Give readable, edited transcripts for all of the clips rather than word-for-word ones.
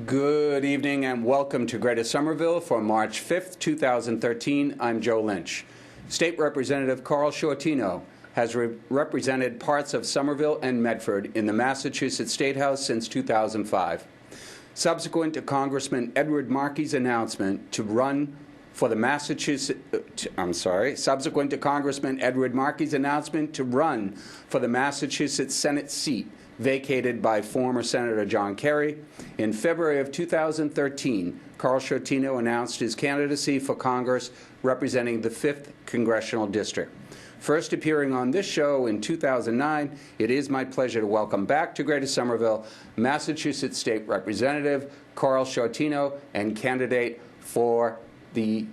Good evening and welcome to Greater Somerville for March 5th, 2013. I'm Joe Lynch. State Representative Carl Sciortino has represented parts of Somerville and Medford in the Massachusetts State House since 2005. Subsequent to Congressman Edward Markey's announcement to run for the Massachusetts Senate seat vacated by former Senator John Kerry, in February of 2013, Carl Sciortino announced his candidacy for Congress representing the 5th Congressional District. First appearing on this show in 2009, it is my pleasure to welcome back to Greater Somerville Massachusetts State Representative Carl Sciortino and candidate for the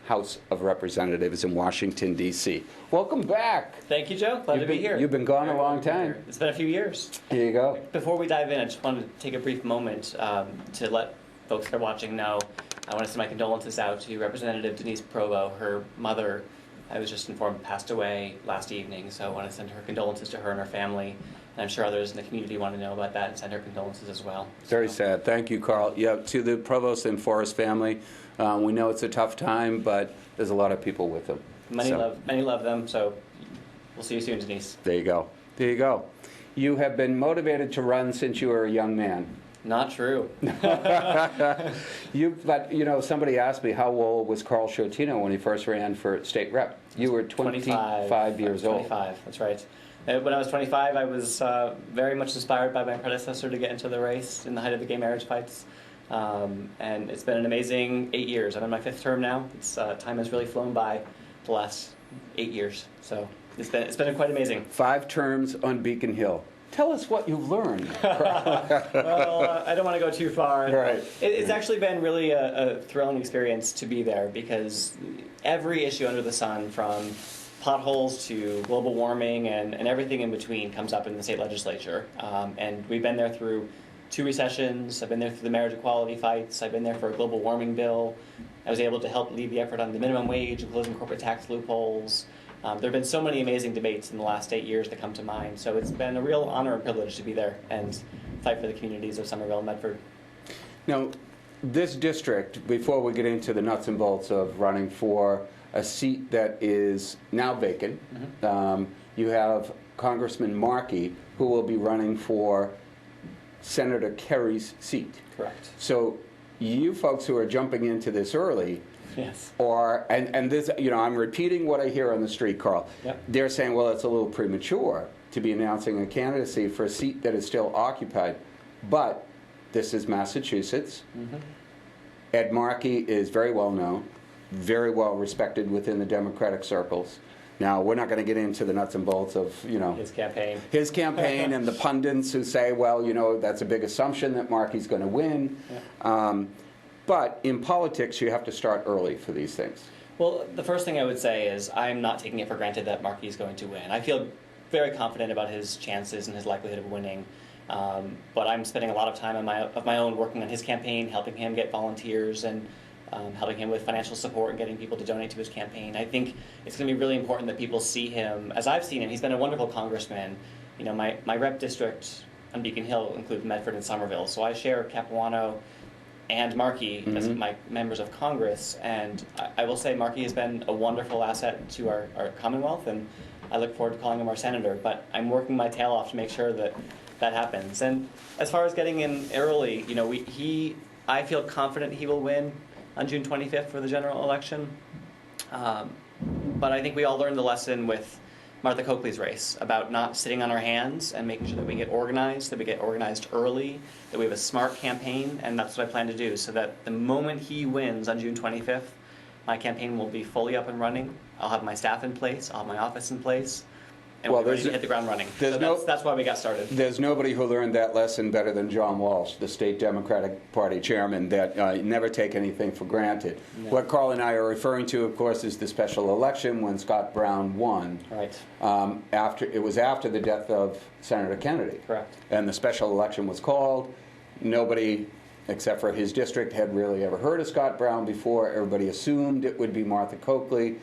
House of Representatives in Washington, D.C. Welcome back. Thank you, Joe. Glad to be here. You've been gone a long time. It's been a few years. Here you go. Before we dive in, I just wanted to take a brief moment to let folks that are watching know. I want to send my condolences out to Representative Denise Provo. Her mother, I was just informed, passed away last evening, so I want to send her condolences to her and her family. And I'm sure others in the community want to know about that and send her condolences as well. Very sad. Thank you, Carl. Yeah, to the Provost and Forrest family, we know it's a tough time, but there's a lot of people with them. Many love them, so we'll see you soon, Denise. There you go. There you go. You have been motivated to run since you were a young man. Not true. But, somebody asked me how old was Carl Sciortino when he first ran for state rep. You were 25 years old. 25, that's right. When I was 25, I was very much inspired by my predecessor to get into the race in the height of the gay marriage fights. And it's been an amazing 8 years. I'm in my 5th term now. Time has really flown by the last 8 years. So it's been quite amazing. 5 terms on Beacon Hill. Tell us what you've learned. Well, I don't want to go too far. Right. It's actually been really a thrilling experience to be there because every issue under the sun, from potholes to global warming and everything in between, comes up in the state legislature. And we've been there through 2 recessions. I've been there through the marriage equality fights. I've been there for a global warming bill. I was able to help lead the effort on the minimum wage and closing corporate tax loopholes. There have been so many amazing debates in the last 8 years that come to mind. So it's been a real honor and privilege to be there and fight for the communities of Somerville and Medford. Now, this district, before we get into the nuts and bolts of running for a seat that is now vacant, you have Congressman Markey, who will be running for Senator Kerry's seat. Correct. So you folks who are jumping into this early, yes, and this, I'm repeating what I hear on the street, Carl. Yep. They're saying, well, it's a little premature to be announcing a candidacy for a seat that is still occupied. But this is Massachusetts. Ed Markey is very well known, very well respected within the Democratic circles. Now, we're not going to get into the nuts and bolts of, his campaign and the pundits who say, well, that's a big assumption that Markey's going to win. Yeah. But in politics, you have to start early for these things. Well, the first thing I would say is I'm not taking it for granted that Markey is going to win. I feel very confident about his chances and his likelihood of winning. But I'm spending a lot of time of my own working on his campaign, helping him get volunteers and helping him with financial support and getting people to donate to his campaign. I think it's going to be really important that people see him, as I've seen him. He's been a wonderful congressman. My rep district on Beacon Hill includes Medford and Somerville, so I share Capuano and Markey as my members of Congress, and I will say Markey has been a wonderful asset to our Commonwealth, and I look forward to calling him our senator, but I'm working my tail off to make sure that happens. And as far as getting in early, I feel confident he will win on June 25th for the general election. But I think we all learned the lesson with Martha Coakley's race about not sitting on our hands and making sure that we get organized early, that we have a smart campaign, and that's what I plan to do, so that the moment he wins on June 25th, my campaign will be fully up and running. I'll have my staff in place, I'll have my office in place, and we're ready to hit the ground running. So that's why we got started. There's nobody who learned that lesson better than John Walsh, the state Democratic Party chairman, that never take anything for granted. No. What Carl and I are referring to, of course, is the special election when Scott Brown won. Right. It was after the death of Senator Kennedy. Correct. And the special election was called. Nobody, except for his district, had really ever heard of Scott Brown before. Everybody assumed it would be Martha Coakley.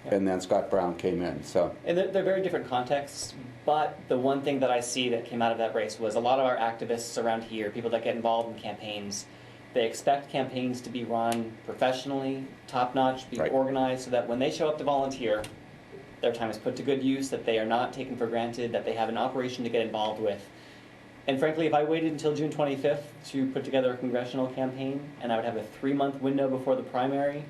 and then Scott Brown came in. So, And they're very different contexts, but the one thing that I see that came out of that race was a lot of our activists around here, people that get involved in campaigns, they expect campaigns to be run professionally, top-notch, be Right. organized, so that when they show up to volunteer, their time is put to good use, that they are not taken for granted, that they have an operation to get involved with. And frankly, if I waited until June 25th to put together a congressional campaign, and I would have a 3-month window before the primary,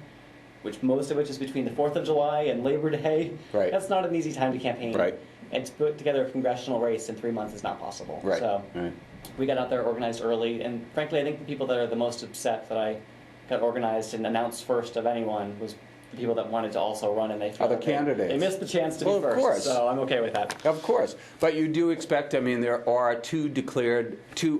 which most of which is between the 4th of July and Labor Day, Right. that's not an easy time to campaign. Right. And to put together a congressional race in 3 months is not possible. right. So Right. we got out there organized early, and frankly, I think the people that are the most upset that I got organized and announced first of anyone was the people that wanted to also run, and they felt Other that candidates. They missed the chance to Well, be of first. course. So I'm okay with that. Of course, but you do expect. I mean, there are two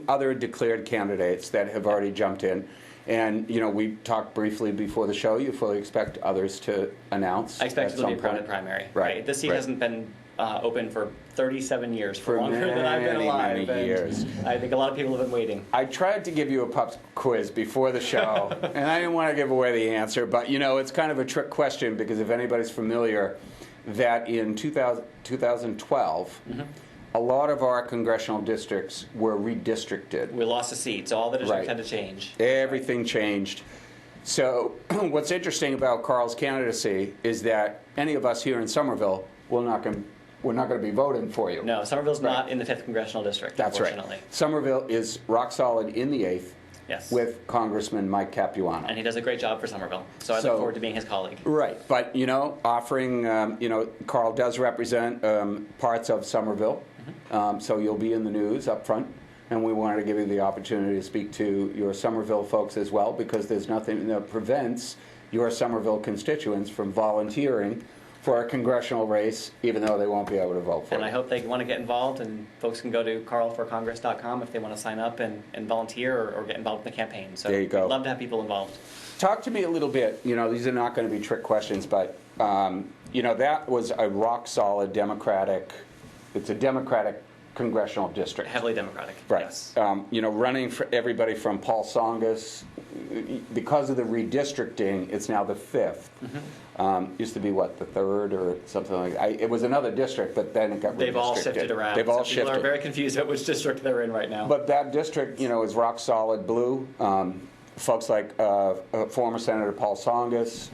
other declared candidates that have already jumped in, and we talked briefly before the show. You fully expect others to announce. I expect at it'll be a some crowded point? primary. Right. This seat right. hasn't been open for 37 years, for longer many, than I've been alive. many and years. I think a lot of people have been waiting. I tried to give you a pub quiz before the show, and I didn't want to give away the answer, but it's kind of a trick question because if anybody's familiar, that in 2012, a lot of our congressional districts were redistricted. We lost a seat, so all the districts Right. had to change. Everything changed. So what's interesting about Carl's candidacy is that any of us here in Somerville we're not going to be voting for you. No, Somerville's Right. not in the 5th Congressional District, That's right. unfortunately. Somerville is rock solid in the 8th Yes. with Congressman Mike Capuano. And he does a great job for Somerville, so I So- look forward to being his colleague. Right, but offering, Carl does represent parts of Somerville, so you'll be in the news up front, and we wanted to give you the opportunity to speak to your Somerville folks as well, because there's nothing that prevents your Somerville constituents from volunteering for a congressional race, even though they won't be able to vote for And it. I hope they want to get involved, and folks can go to carlforcongress.com if they want to sign up and volunteer or get involved in the campaign. So There you go. I'd love to have people involved. Talk to me a little bit, these are not going to be trick questions, but, that was a rock-solid Democratic, it's a Democratic congressional district. Heavily Democratic. Right. Yes. Running for everybody from Paul Tsongas, because of the redistricting, it's now the 5th. Used to be, the 3rd or something like that. It was another district, but then it got redistricted. They've all shifted around. They've all so people shifted. are very confused about which district they're in right now. But that district, is rock solid blue. Folks like former Senator Paul Tsongas,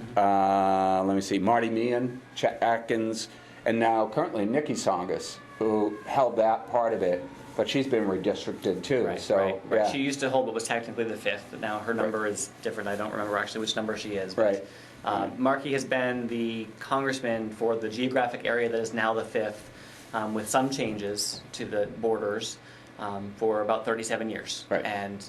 let me see, Marty Meehan, Chet Atkins, and now currently Nikki Tsongas, who held that part of it, but she's been redistricted too. Right, so right. yeah. She used to hold what was technically the 5th, but now her number is different. I don't remember actually which number she is. But, Right. Markey has been the congressman for the geographic area that is now the 5th, with some changes to the borders, for about 37 years. Right. And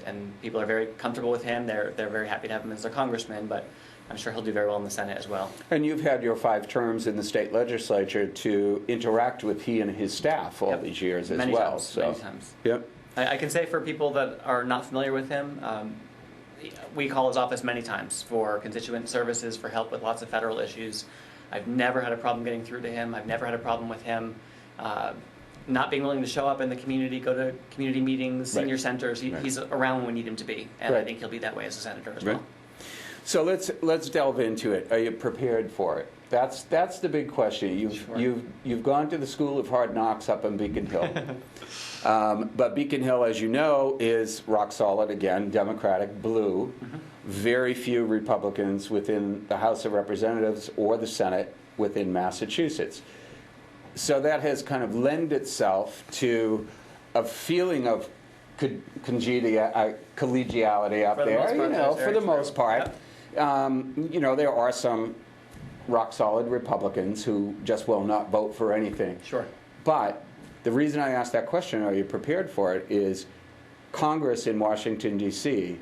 people are very comfortable with him. They're very happy to have him as their congressman, but I'm sure he'll do very well in the Senate as well. And you've had your 5 terms in the state legislature to interact with he and his staff all Yep. these years as Many well. times, So, many times. Yep. I can say for people that are not familiar with him, we call his office many times for constituent services, for help with lots of federal issues. I've never had a problem getting through to him. I've never had a problem with him not being willing to show up in the community, go to community meetings, Right. senior centers. Right. He's around when we need him to be, and I Right. think he'll be that way as a senator as Right. well. So let's delve into it. Are you prepared for it? That's the big question. You've gone to the School of Hard Knocks up in Beacon Hill, but Beacon Hill, as you know, is rock solid again, Democratic blue. Very few Republicans within the House of Representatives or the Senate within Massachusetts. So that has kind of lent itself to a feeling of collegiality up For the there. most part, that's For very the true. most part. Yep. There are some rock-solid Republicans who just will not vote for anything. Sure. But the reason I asked that question, are you prepared for it, is Congress in Washington, D.C.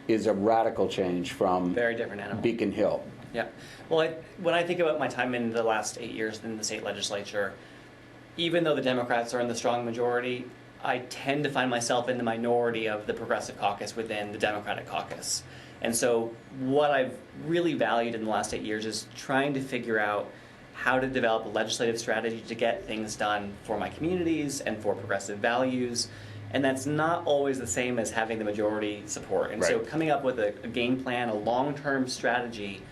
is a radical change from Very different animal. Beacon Hill. Yeah. Well, when I think about my time in the last 8 years in the state legislature, even though the Democrats are in the strong majority, I tend to find myself in the minority of the progressive caucus within the Democratic caucus. And so what I've really valued in the last 8 years is trying to figure out how to develop a legislative strategy to get things done for my communities and for progressive values. And that's not always the same as having the majority support. And so Right. coming up with a game plan, a long-term strategy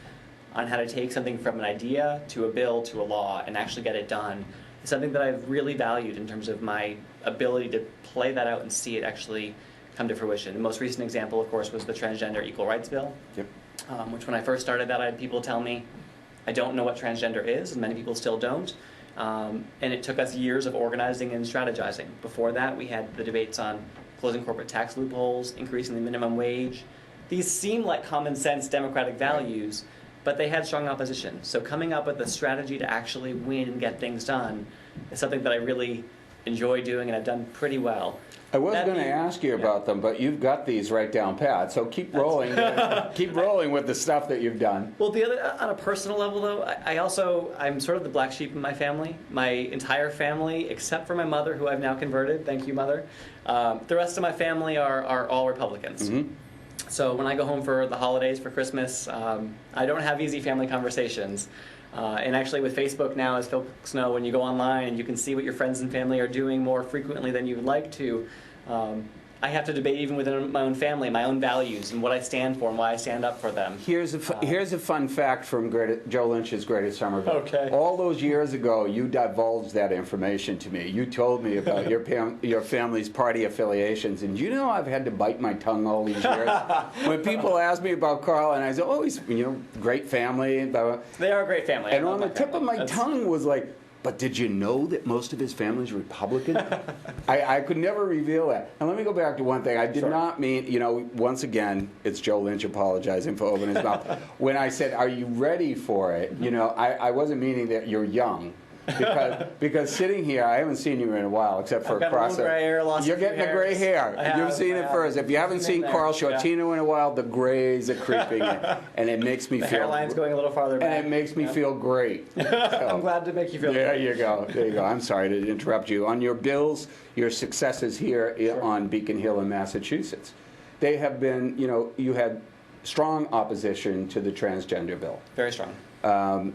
on how to take something from an idea to a bill to a law and actually get it done is something that I've really valued in terms of my ability to play that out and see it actually come to fruition. The most recent example, of course, was the Transgender Equal Rights Bill, Yep. Which when I first started that, I had people tell me, I don't know what transgender is, and many people still don't. And it took us years of organizing and strategizing. Before that, we had the debates on closing corporate tax loopholes, increasing the minimum wage. These seem like common sense democratic values, but they had strong opposition. So coming up with a strategy to actually win and get things done is something that I really enjoy doing and I've done pretty well. I was going to ask you about them, but you've got these right down pat. So keep rolling. Keep rolling with the stuff that you've done. Well, the other, on a personal level, though, I'm sort of the black sheep in my family. My entire family, except for my mother, who I've now converted. Thank you, Mother. The rest of my family are all Republicans. Mm-hmm. So when I go home for the holidays, for Christmas, I don't have easy family conversations. And actually with Facebook now, as folks know, when you go online and you can see what your friends and family are doing more frequently than you would like to, I have to debate even within my own family, my own values and what I stand for and why I stand up for them. Here's a fun fact from Joe Lynch's Greatest Somerville. Okay. All those years ago, you divulged that information to me. You told me about your family's party affiliations, and you know I've had to bite my tongue all these years. When people ask me about Carl, and I say, oh, he's great family. Blah, blah. They are a great family. And on the tip of my tongue was like, but did you know that most of his family's Republican? I could never reveal that. And let me go back to one thing. I did not mean, once again, it's Joe Lynch apologizing for opening his mouth. When I said, are you ready for it? I wasn't meaning that you're young. Because sitting here, I haven't seen you in a while, except for across the... You're getting the gray hair. You've seen it first. If you haven't seen Carl Sciortino in a while, the grays are creeping in, and it makes me feel... The hairline's going a little farther back. And it makes me feel great. So, I'm glad to make you feel There you go. I'm sorry to interrupt you. On your bills, your successes here on Beacon Hill in Massachusetts, they have been, you had strong opposition to the transgender bill. Very strong.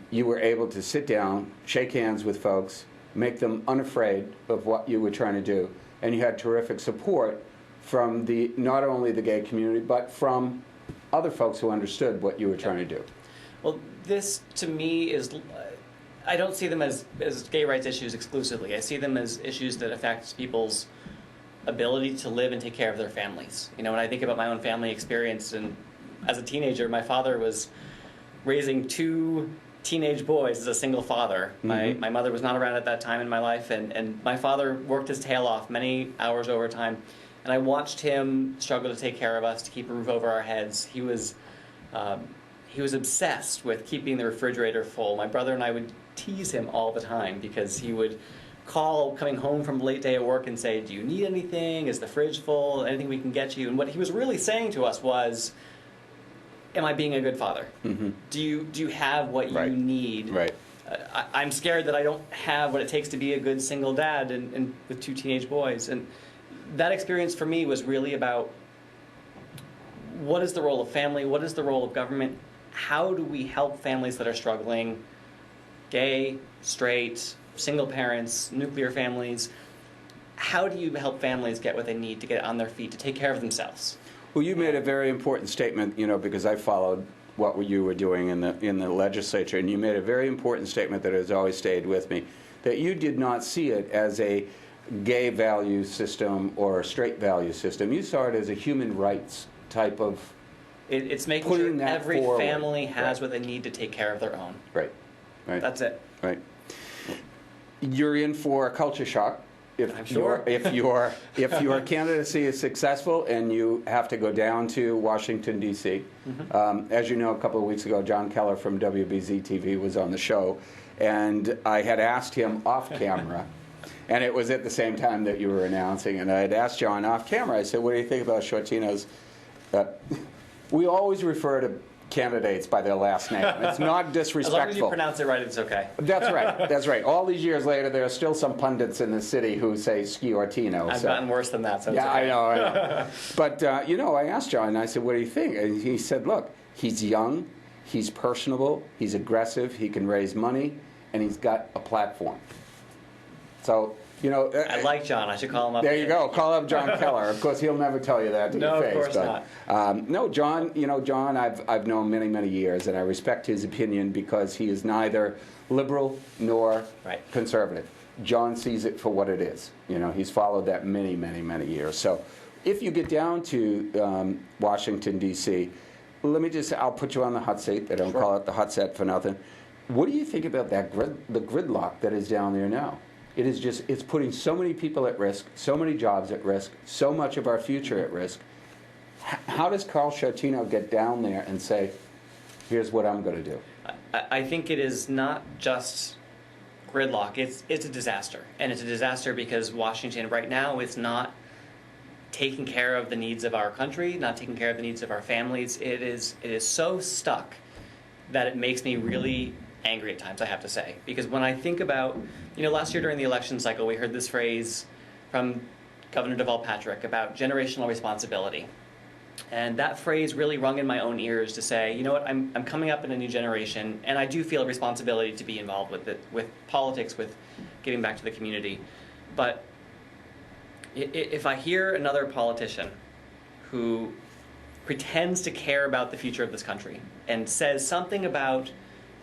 You were able to sit down, shake hands with folks, make them unafraid of what you were trying to do, and you had terrific support from not only the gay community, but from other folks who understood what you were trying to do. Well, this to me is, I don't see them as gay rights issues exclusively. I see them as issues that affect people's ability to live and take care of their families. When I think about my own family experience, and as a teenager, my father was raising 2 teenage boys as a single father. Mm-hmm. My mother was not around at that time in my life, and my father worked his tail off many hours overtime, and I watched him struggle to take care of us, to keep a roof over our heads. He was obsessed with keeping the refrigerator full. My brother and I would tease him all the time because he would call coming home from a late day at work and say, do you need anything? Is the fridge full? Anything we can get you? And what he was really saying to us was, am I being a good father? Mm-hmm. Do you have what you need? Right. I'm scared that I don't have what it takes to be a good single dad and with 2 teenage boys. And that experience for me was really about what is the role of family? What is the role of government? How do we help families that are struggling? Gay, straight, single parents, nuclear families. How do you help families get what they need to get on their feet, to take care of themselves? Well, you made a very important statement, because I followed what you were doing in the legislature, and you made a very important statement that has always stayed with me, that you did not see it as a gay value system or a straight value system. You saw it as a human rights type of It's making sure every family has what they need to take care of their own. Right. That's it. Right. You're in for a culture shock. I'm sure. If your candidacy is successful and you have to go down to Washington, D.C., mm-hmm. As you know, a couple of weeks ago, John Keller from WBZ-TV was on the show, and I had asked him off camera, and it was at the same time that you were announcing, and I had asked John off camera, I said, what do you think about Sciortino's... we always refer to candidates by their last name. It's not disrespectful. As long as you pronounce it right, it's okay. That's right. That's right. All these years later, there are still some pundits in the city who say Sciortino. I've gotten worse than that. So yeah, okay. I know. But, I asked John, and I said, what do you think? And he said, look, he's young, he's personable, he's aggressive, he can raise money, and he's got a platform. So You know, I like John. I should call him up. there you go. Call up John Keller. Of course, he'll never tell you that to No, your of face. course But, no, John. You know, John. I've known many, many years, and I respect his opinion because he is neither liberal nor Right. conservative. John sees it for what it is. You know, he's followed that many, many, many years. So, if you get down to Washington D.C., I'll put you on the hot seat. They don't Sure. call it the hot seat for nothing. What do you think about that the gridlock that is down there now? It is just, it's putting so many people at risk, so many jobs at risk, so much of our future at risk. How does Carl Sciortino get down there and say, here's what I'm going to do? I think it is not just gridlock. It's a disaster. And it's a disaster because Washington right now is not taking care of the needs of our country, not taking care of the needs of our families. It is so stuck that it makes me really angry at times, I have to say. Because when I think about, last year during the election cycle, we heard this phrase from Governor Deval Patrick about generational responsibility. And that phrase really rung in my own ears to say, you know what, I'm coming up in a new generation, and I do feel a responsibility to be involved with it, with politics, with giving back to the community. But if I hear another politician who pretends to care about the future of this country and says something about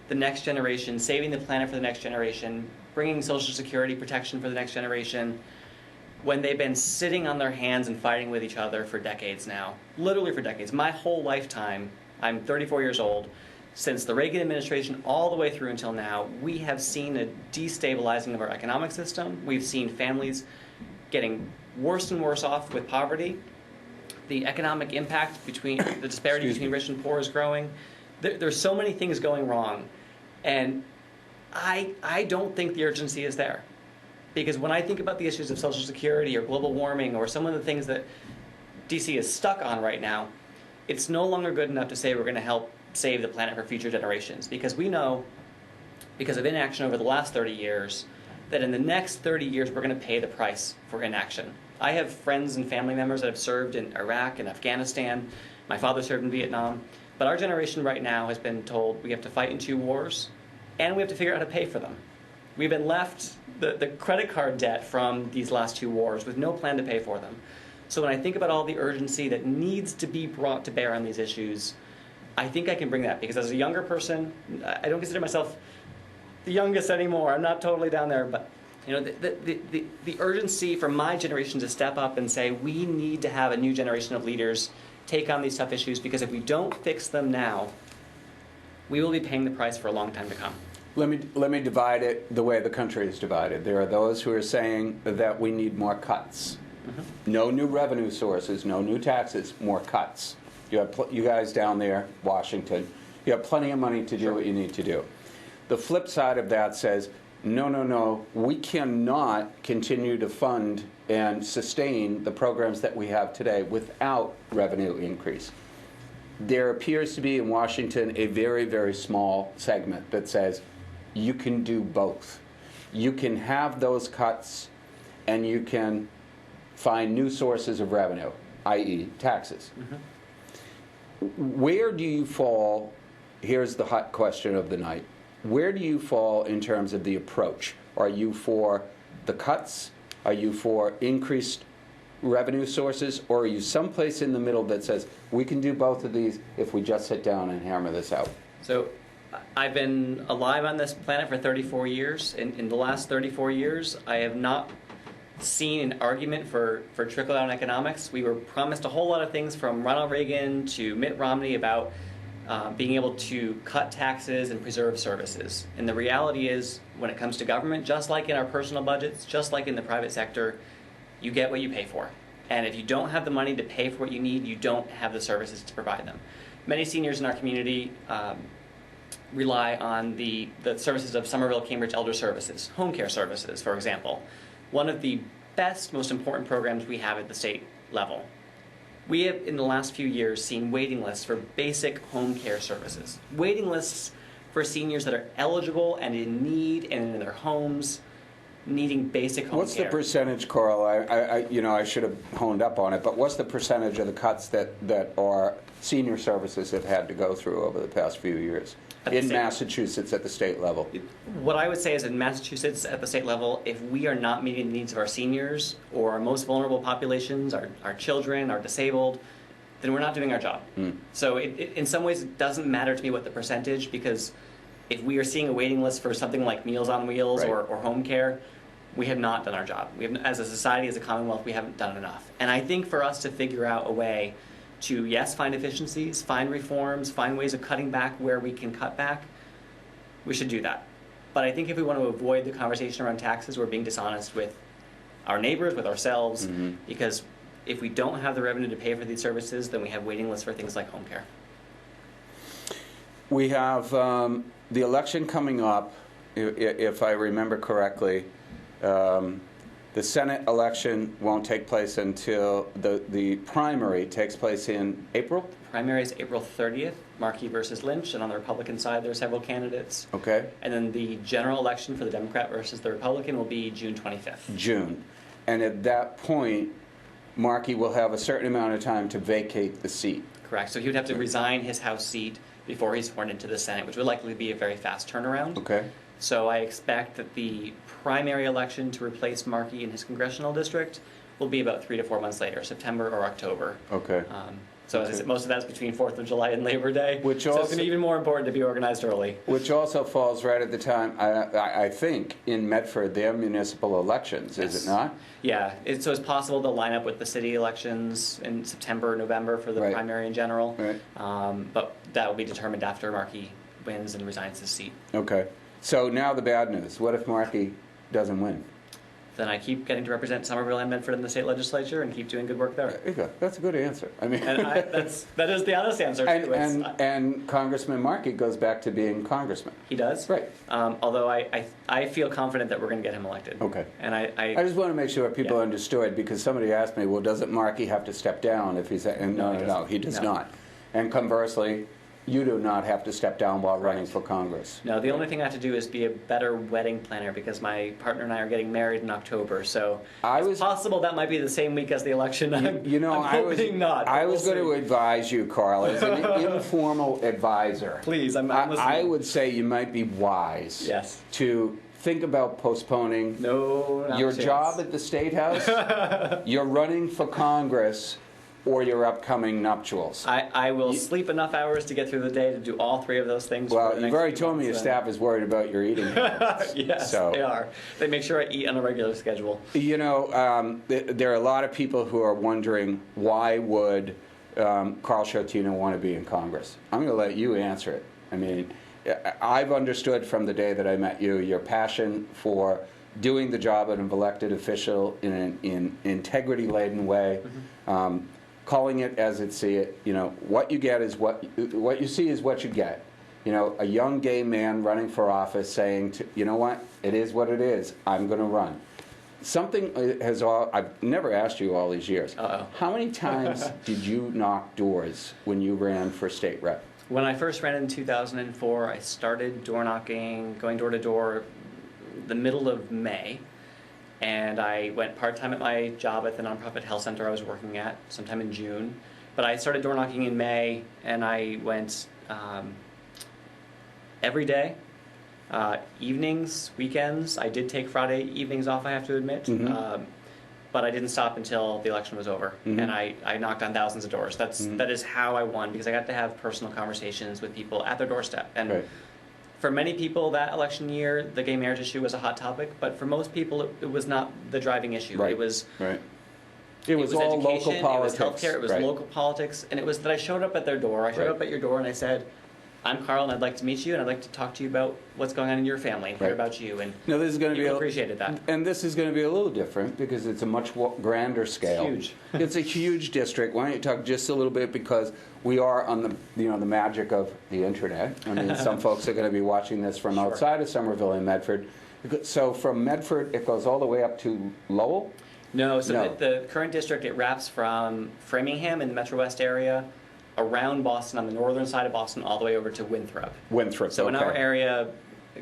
the next generation, saving the planet for the next generation, bringing Social Security protection for the next generation, when they've been sitting on their hands and fighting with each other for decades now, literally for decades. My whole lifetime, I'm 34 years old, since the Reagan administration all the way through until now, we have seen a destabilizing of our economic system. We've seen families getting worse and worse off with poverty. The economic impact between the disparity between rich and poor is growing. There's so many things going wrong, and I don't think the urgency is there. Because when I think about the issues of Social Security or global warming or some of the things that DC is stuck on right now, it's no longer good enough to say we're going to help save the planet for future generations. Because we know, because of inaction over the last 30 years, that in the next 30 years we're going to pay the price for inaction. I have friends and family members that have served in Iraq and Afghanistan. My father served in Vietnam. But our generation right now has been told we have to fight in 2 wars, and we have to figure out how to pay for them. We've been left the credit card debt from these last 2 wars with no plan to pay for them. So when I think about all the urgency that needs to be brought to bear on these issues, I think I can bring that. Because as a younger person, I don't consider myself the youngest anymore. I'm not totally down there, but the urgency for my generation to step up and say we need to have a new generation of leaders take on these tough issues, because if we don't fix them now, we will be paying the price for a long time to come. Let me divide it the way the country is divided. There are those who are saying that we need more cuts. Mm-hmm. No new revenue sources, no new taxes, more cuts. You have you guys down there, Washington, you have plenty of money to do what you need to do. The flip side of that says, no, we cannot continue to fund and sustain the programs that we have today without revenue increase. There appears to be in Washington a very, very small segment that says you can do both. You can have those cuts and you can find new sources of revenue, i.e. taxes. Mm-hmm. Where do you fall? Here's the hot question of the night. Where do you fall in terms of the approach? Are you for the cuts? Are you for increased revenue sources? Or are you someplace in the middle that says we can do both of these if we just sit down and hammer this out? So I've been alive on this planet for 34 years. In the last 34 years, I have not seen an argument for trickle-down economics. We were promised a whole lot of things from Ronald Reagan to Mitt Romney about being able to cut taxes and preserve services. And the reality is, when it comes to government, just like in our personal budgets, just like in the private sector, you get what you pay for. And if you don't have the money to pay for what you need, you don't have the services to provide them. Many seniors in our community rely on the services of Somerville Cambridge Elder Services, home care services, for example. One of the best, most important programs we have at the state level. We have, in the last few years, seen waiting lists for basic home care services. Waiting lists for seniors that are eligible and in need and in their homes needing basic home What's care. the percentage, Carl? I should have honed up on it, but what's the percentage of the cuts that our senior services have had to go through over the past few years in Massachusetts at the state level? What I would say is in Massachusetts at the state level, if we are not meeting the needs of our seniors or our most vulnerable populations, our children, our disabled, then we're not doing our job. So in some ways, it doesn't matter to me what the percentage, because if we are seeing a waiting list for something like Meals on Wheels Right. or home care, we have not done our job. As a society, as a Commonwealth, we haven't done enough. And I think for us to figure out a way to, yes, find efficiencies, find reforms, find ways of cutting back where we can cut back, we should do that. But I think if we want to avoid the conversation around taxes, we're being dishonest with our neighbors, with ourselves, because if we don't have the revenue to pay for these services, then we have waiting lists for things like home care. We have the election coming up, if I remember correctly. The Senate election won't take place until the primary takes place in April. Primary is April 30th, Markey versus Lynch, and on the Republican side there are several candidates. Okay. And then the general election for the Democrat versus the Republican will be June 25th. June. And at that point, Markey will have a certain amount of time to vacate the seat. Correct. So he would have to resign his House seat before he's sworn into the Senate, which would likely be a very fast turnaround. Okay. So I expect that the primary election to replace Markey in his congressional district will be about 3 to 4 months later, September or October. Okay. So as I said, most of that's between 4th of July and Labor Day. Which so it's also- going to be even more important to be organized early. Which also falls right at the time, I think, in Medford, their municipal elections, is Yes. it not? Yeah, so it's possible to line up with the city elections in September or November for the Right. primary in general. Right. But that will be determined after Markey wins and resigns his seat. Okay. So now the bad news. What if Markey doesn't win? Then I keep getting to represent Somerville and Medford in the state legislature and keep doing good work there. There you go. That's a good answer. I mean, And that is the honest answer. too. and Congressman Markey goes back to being congressman. He does. Right. Although I feel confident that we're going to get him elected. Okay. And I just want to make sure people Yeah. understood, because somebody asked me, well, doesn't Markey have to step down if he's... And no, he does No. not. And conversely, you do not have to step down while running for Congress. No, the only thing I have to do is be a better wedding planner, because my partner and I are getting married in October. So it's possible that might be the same week as the election. I'm hoping not. I was going to advise you, Carl, as an informal advisor. Please, I'm listening. I would say you might be wise to think about postponing your job at the State House, you're running for Congress, or your upcoming nuptials. I will sleep enough hours to get through the day to do all three of those things. Well, you've already told me your staff is worried about your eating habits. Yes, so, they are. They make sure I eat on a regular schedule. You know, there are a lot of people who are wondering, why would Carl Sciortino want to be in Congress? I'm going to let you answer it. I mean, I've understood from the day that I met you your passion for doing the job of an elected official in an integrity-laden way. Mm-hmm. Calling it as it see it, you know, what you get is what you see is what you get. You know, a young gay man running for office saying, you know what, it is what it is, I'm going to run. Something I've never asked you all these years. How many times did you knock doors when you ran for state rep? When I first ran in 2004, I started door knocking, going door to door, the middle of May. And I went part-time at my job at the nonprofit health center I was working at sometime in June. But I started door knocking in May, and I went every day, evenings, weekends. I did take Friday evenings off, I have to admit. Mm-hmm. But I didn't stop until the election was over. Mm-hmm. And I knocked on thousands of doors. That is how I won, because I got to have personal conversations with people at their doorstep. And for many people, that election year, the gay marriage issue was a hot topic, but for most people, it was not the driving issue. Right. It was all local politics. It was healthcare. It was local politics, and it was that I showed up at their door. I showed up at your door, and I said, "I'm Carl, and I'd like to meet you, and I'd like to talk to you about what's going on in your family and hear about you." And now, this is going to be appreciated that. And this is going to be a little different because it's a much grander scale. It's huge. It's a huge district. Why don't you talk just a little bit, because we are on the magic of the internet. I mean, some folks are going to be watching this from outside of Somerville and Medford. So from Medford, it goes all the way up to Lowell? No, the current district, it wraps from Framingham in the Metro West area, around Boston on the northern side of Boston, all the way over to Winthrop. Winthrop, So in our area,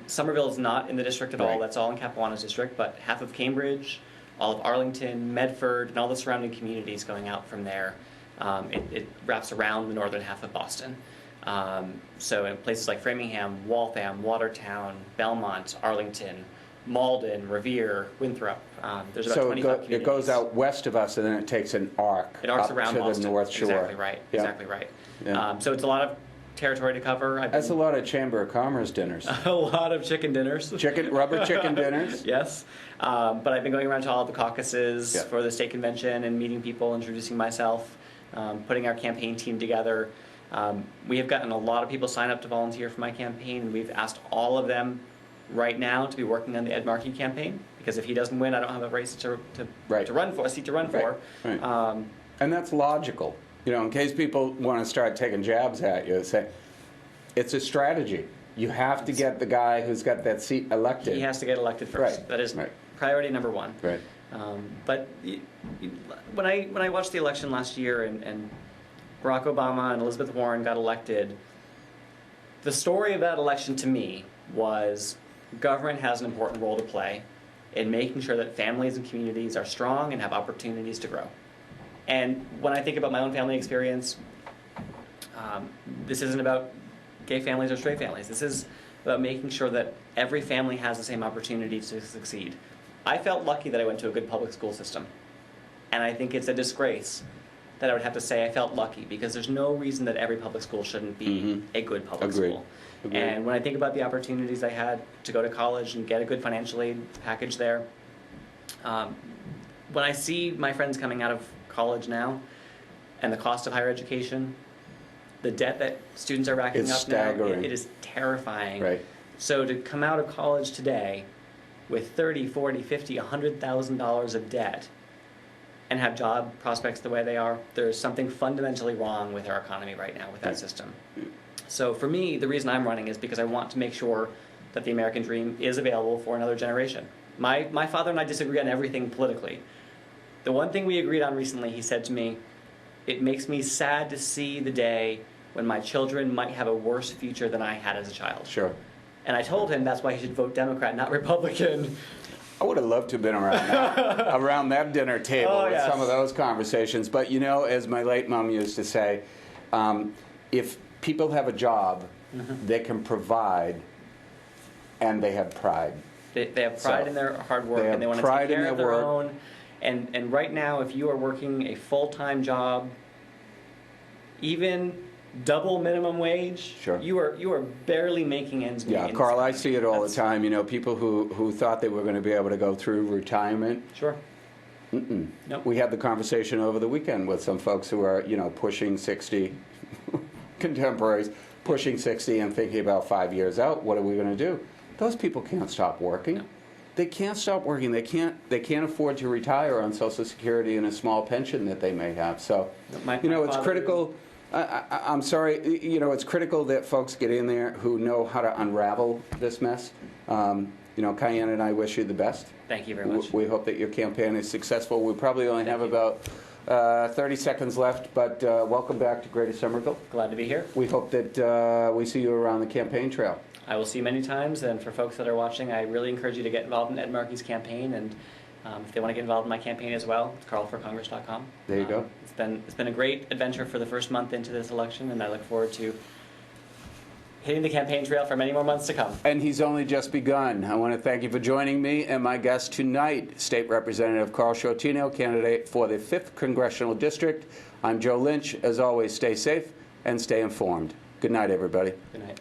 Somerville is not in the district at all. Right. That's all in Capuana's district, but half of Cambridge, all of Arlington, Medford, and all the surrounding communities going out from there. It wraps around the northern half of Boston. So in places like Framingham, Waltham, Watertown, Belmont, Arlington, Malden, Revere, Winthrop. There's about 25 communities. It goes out west of us, and then it takes an arc. It arcs up around to Boston. the North Shore. Exactly right. Yeah. Exactly right. Yeah. So it's a lot of territory to cover. That's a lot of Chamber of Commerce dinners. A lot of chicken dinners. Rubber chicken dinners. Yes. But I've been going around to all the caucuses Yeah. for the state convention and meeting people, introducing myself, putting our campaign team together. We have gotten a lot of people sign up to volunteer for my campaign, and we've asked all of them right now to be working on the Ed Markey campaign, because if he doesn't win, I don't have a race to run for, a seat to run for. Right. And that's logical. You know, in case people want to start taking jabs at you, say, it's a strategy. You have to get the guy who's got that seat elected. He has to get elected first. Right. That is Right. priority number one. Right. But when I watched the election last year and Barack Obama and Elizabeth Warren got elected, the story of that election to me was government has an important role to play in making sure that families and communities are strong and have opportunities to grow. And when I think about my own family experience, this isn't about gay families or straight families. This is about making sure that every family has the same opportunity to succeed. I felt lucky that I went to a good public school system. And I think it's a disgrace that I would have to say I felt lucky, because there's no reason that every public school shouldn't be a good public school. Agreed. And when I think about the opportunities I had to go to college and get a good financial aid package there, when I see my friends coming out of college now and the cost of higher education, the debt that students are racking It's up staggering. now, it is terrifying. Right. So to come out of college today with $30,000, $40,000, $50,000, $100,000 of debt and have job prospects the way they are, there's something fundamentally wrong with our economy right now with that system. So for me, the reason I'm running is because I want to make sure that the American dream is available for another generation. My father and I disagree on everything politically. The one thing we agreed on recently, he said to me, it makes me sad to see the day when my children might have a worse future than I had as a child. Sure. And I told him that's why he should vote Democrat, not Republican. I would have loved to have been around that dinner table with some of those conversations. But, you know, as my late mom used to say, if people have a job, they can provide, and they have pride. They have pride in their hard work, and they want to take care of their own. And right now, if you are working a full-time job, even double minimum wage, sure, you are barely making ends meet. Yeah, Carl, I see it all the time. You know, people who thought they were going to be able to go through retirement. Sure. Nope. We had the conversation over the weekend with some folks who are, you know, pushing 60, contemporaries, pushing 60 and thinking about 5 years out, what are we going to do? Those people can't stop working. No. They can't stop working. They can't afford to retire on Social Security and a small pension that they may have. So, it's critical. I'm sorry, you know, it's critical that folks get in there who know how to unravel this mess. You know, Cayenne and I wish you the best. Thank you very much. We hope that your campaign is successful. We probably only have about 30 seconds left, but welcome back to Greater Somerville. Glad to be here. We hope that we see you around the campaign trail. I will see you many times, and for folks that are watching, I really encourage you to get involved in Ed Markey's campaign, and if they want to get involved in my campaign as well, it's carlforcongress.com. There you go. It's been a great adventure for the first month into this election, and I look forward to hitting the campaign trail for many more months to come. And he's only just begun. I want to thank you for joining me and my guest tonight, State Representative Carl Sciortino, candidate for the 5th Congressional District. I'm Joe Lynch. As always, stay safe and stay informed. Good night, everybody. Good night.